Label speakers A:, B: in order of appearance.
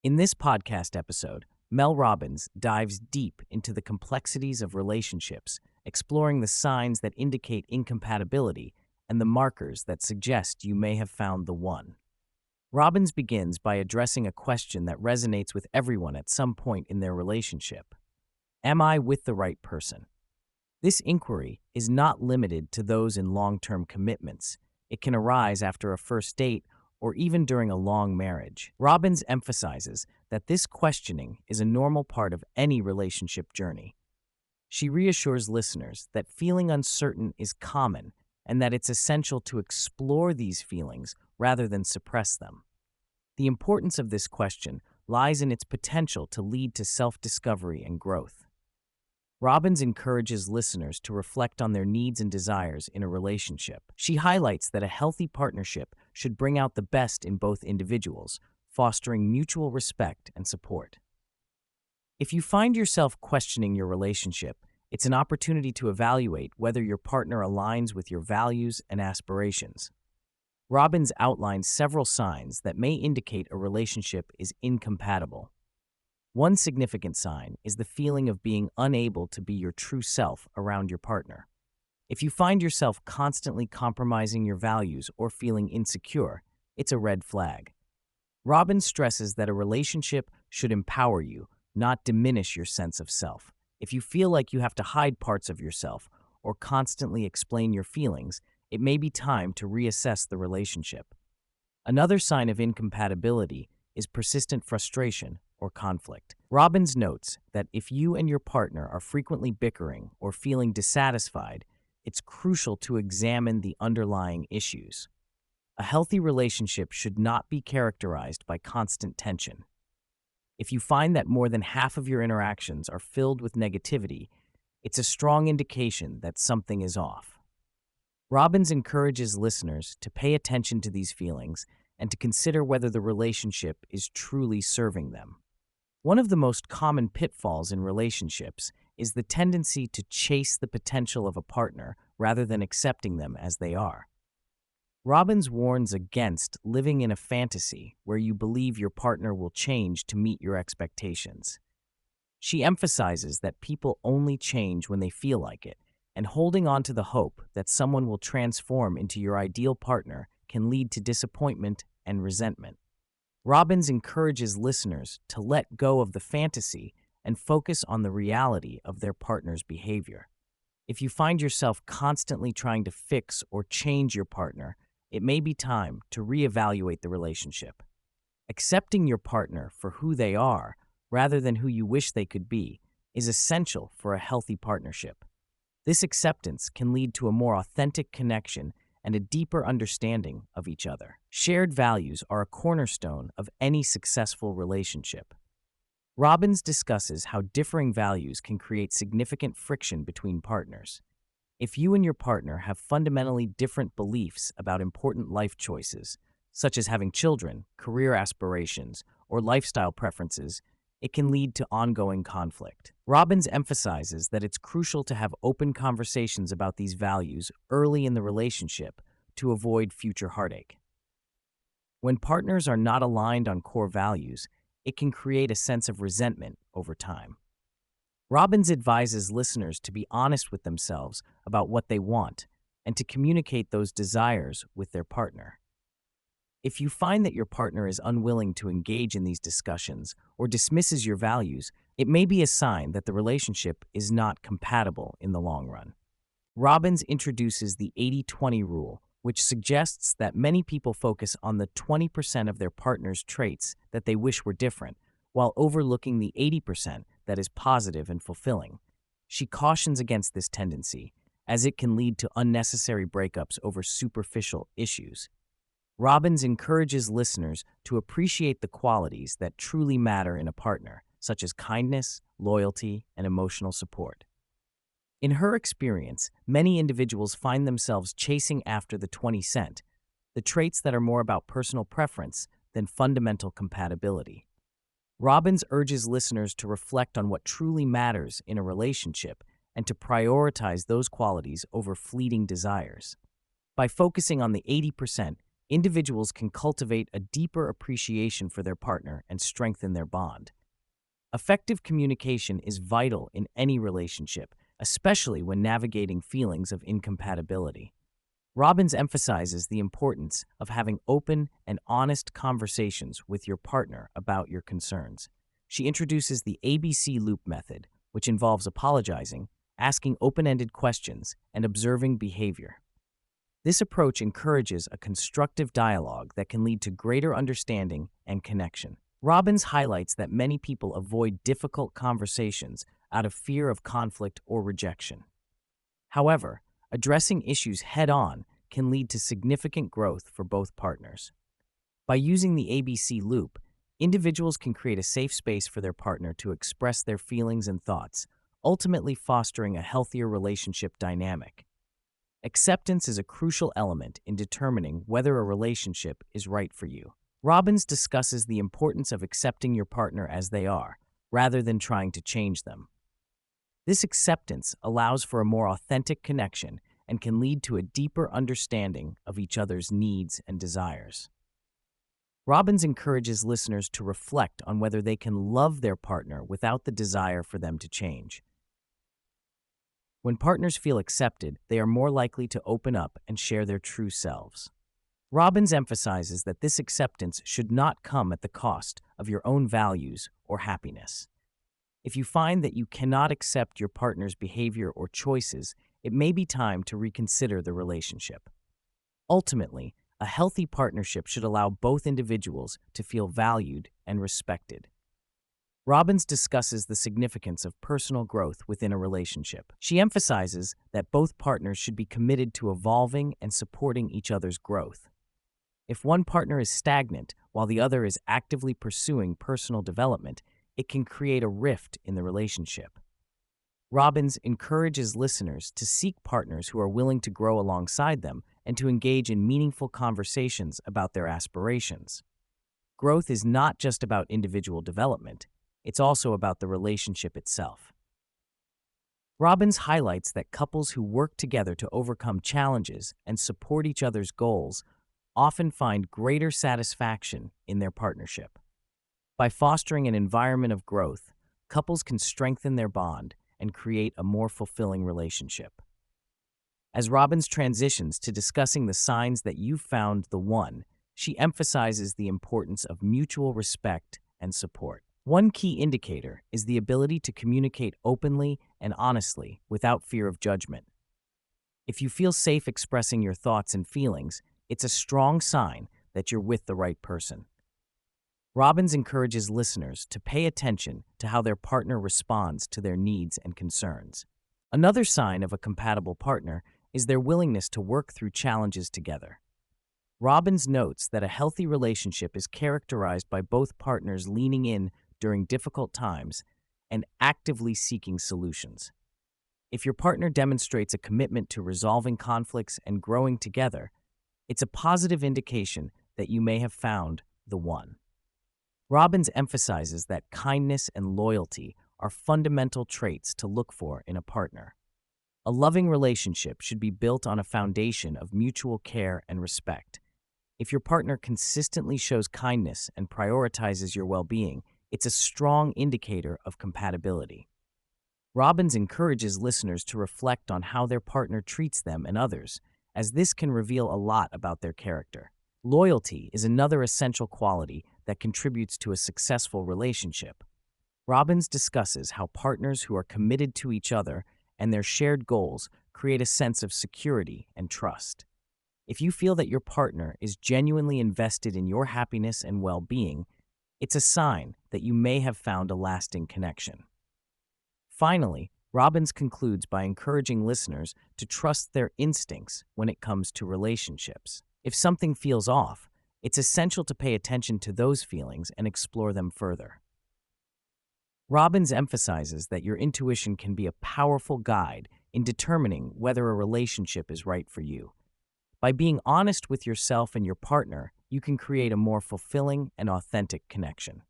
A: In this podcast episode, Mel Robbins dives deep into the complexities of relationships, exploring the signs that indicate incompatibility and the markers that suggest you may have found the one. Robbins begins by addressing a question that resonates with everyone at some point in their relationship. Am I with the right person? This inquiry is not limited to those in long-term commitments. It can arise after a first date or even during a long marriage. Robbins emphasizes that this questioning is a normal part of any relationship journey. She reassures listeners that feeling uncertain is common and that it's essential to explore these feelings rather than suppress them. The importance of this question lies in its potential to lead to self-discovery and growth. Robbins encourages listeners to reflect on their needs and desires in a relationship. She highlights that a healthy partnership should bring out the best in both individuals, fostering mutual respect and support. If you find yourself questioning your relationship, it's an opportunity to evaluate whether your partner aligns with your values and aspirations. Robbins outlines several signs that may indicate a relationship is incompatible. One significant sign is the feeling of being unable to be your true self around your partner. If you find yourself constantly compromising your values or feeling insecure, it's a red flag. Robbins stresses that a relationship should empower you, not diminish your sense of self. If you feel like you have to hide parts of yourself or constantly explain your feelings, it may be time to reassess the relationship. Another sign of incompatibility is persistent frustration or conflict. Robbins notes that if you and your partner are frequently bickering or feeling dissatisfied, it's crucial to examine the underlying issues. A healthy relationship should not be characterized by constant tension. If you find that more than half of your interactions are filled with negativity, it's a strong indication that something is off. Robbins encourages listeners to pay attention to these feelings and to consider whether the relationship is truly serving them. One of the most common pitfalls in relationships is the tendency to chase the potential of a partner rather than accepting them as they are. Robbins warns against living in a fantasy where you believe your partner will change to meet your expectations. She emphasizes that people only change when they feel like it, and holding on to the hope that someone will transform into your ideal partner can lead to disappointment and resentment. Robbins encourages listeners to let go of the fantasy and focus on the reality of their partner's behavior. If you find yourself constantly trying to fix or change your partner, it may be time to reevaluate the relationship. Accepting your partner for who they are, rather than who you wish they could be, is essential for a healthy partnership. This acceptance can lead to a more authentic connection and a deeper understanding of each other. Shared values are a cornerstone of any successful relationship. Robbins discusses how differing values can create significant friction between partners. If you and your partner have fundamentally different beliefs about important life choices, such as having children, career aspirations, or lifestyle preferences, it can lead to ongoing conflict. Robbins emphasizes that it's crucial to have open conversations about these values early in the relationship to avoid future heartache. When partners are not aligned on core values, it can create a sense of resentment over time. Robbins advises listeners to be honest with themselves about what they want and to communicate those desires with their partner. If you find that your partner is unwilling to engage in these discussions or dismisses your values, it may be a sign that the relationship is not compatible in the long run. Robbins introduces the 80-20 rule, which suggests that many people focus on the 20% of their partner's traits that they wish were different, while overlooking the 80% that is positive and fulfilling. She cautions against this tendency, as it can lead to unnecessary breakups over superficial issues. Robbins encourages listeners to appreciate the qualities that truly matter in a partner, such as kindness, loyalty, and emotional support. In her experience, many individuals find themselves chasing after the 20%, the traits that are more about personal preference than fundamental compatibility. Robbins urges listeners to reflect on what truly matters in a relationship and to prioritize those qualities over fleeting desires. By focusing on the 80%, individuals can cultivate a deeper appreciation for their partner and strengthen their bond. Effective communication is vital in any relationship, especially when navigating feelings of incompatibility. Robbins emphasizes the importance of having open and honest conversations with your partner about your concerns. She introduces the ABC loop method, which involves apologizing, asking open-ended questions, and observing behavior. This approach encourages a constructive dialogue that can lead to greater understanding and connection. Robbins highlights that many people avoid difficult conversations out of fear of conflict or rejection. However, addressing issues head-on can lead to significant growth for both partners. By using the ABC loop, individuals can create a safe space for their partner to express their feelings and thoughts, ultimately fostering a healthier relationship dynamic. Acceptance is a crucial element in determining whether a relationship is right for you. Robbins discusses the importance of accepting your partner as they are, rather than trying to change them. This acceptance allows for a more authentic connection and can lead to a deeper understanding of each other's needs and desires. Robbins encourages listeners to reflect on whether they can love their partner without the desire for them to change. When partners feel accepted, they are more likely to open up and share their true selves. Robbins emphasizes that this acceptance should not come at the cost of your own values or happiness. If you find that you cannot accept your partner's behavior or choices, it may be time to reconsider the relationship. Ultimately, a healthy partnership should allow both individuals to feel valued and respected. Robbins discusses the significance of personal growth within a relationship. She emphasizes that both partners should be committed to evolving and supporting each other's growth. If one partner is stagnant while the other is actively pursuing personal development, it can create a rift in the relationship. Robbins encourages listeners to seek partners who are willing to grow alongside them and to engage in meaningful conversations about their aspirations. Growth is not just about individual development, it's also about the relationship itself. Robbins highlights that couples who work together to overcome challenges and support each other's goals often find greater satisfaction in their partnership. By fostering an environment of growth, couples can strengthen their bond and create a more fulfilling relationship. As Robbins transitions to discussing the signs that you've found the one, she emphasizes the importance of mutual respect and support. One key indicator is the ability to communicate openly and honestly without fear of judgment. If you feel safe expressing your thoughts and feelings, it's a strong sign that you're with the right person. Robbins encourages listeners to pay attention to how their partner responds to their needs and concerns. Another sign of a compatible partner is their willingness to work through challenges together. Robbins notes that a healthy relationship is characterized by both partners leaning in during difficult times and actively seeking solutions. If your partner demonstrates a commitment to resolving conflicts and growing together, it's a positive indication that you may have found the one. Robbins emphasizes that kindness and loyalty are fundamental traits to look for in a partner. A loving relationship should be built on a foundation of mutual care and respect. If your partner consistently shows kindness and prioritizes your well-being, it's a strong indicator of compatibility. Robbins encourages listeners to reflect on how their partner treats them and others, as this can reveal a lot about their character. Loyalty is another essential quality that contributes to a successful relationship. Robbins discusses how partners who are committed to each other and their shared goals create a sense of security and trust. If you feel that your partner is genuinely invested in your happiness and well-being, it's a sign that you may have found a lasting connection. Finally, Robbins concludes by encouraging listeners to trust their instincts when it comes to relationships. If something feels off, it's essential to pay attention to those feelings and explore them further. Robbins emphasizes that your intuition can be a powerful guide in determining whether a relationship is right for you. By being honest with yourself and your partner, you can create a more fulfilling and authentic connection.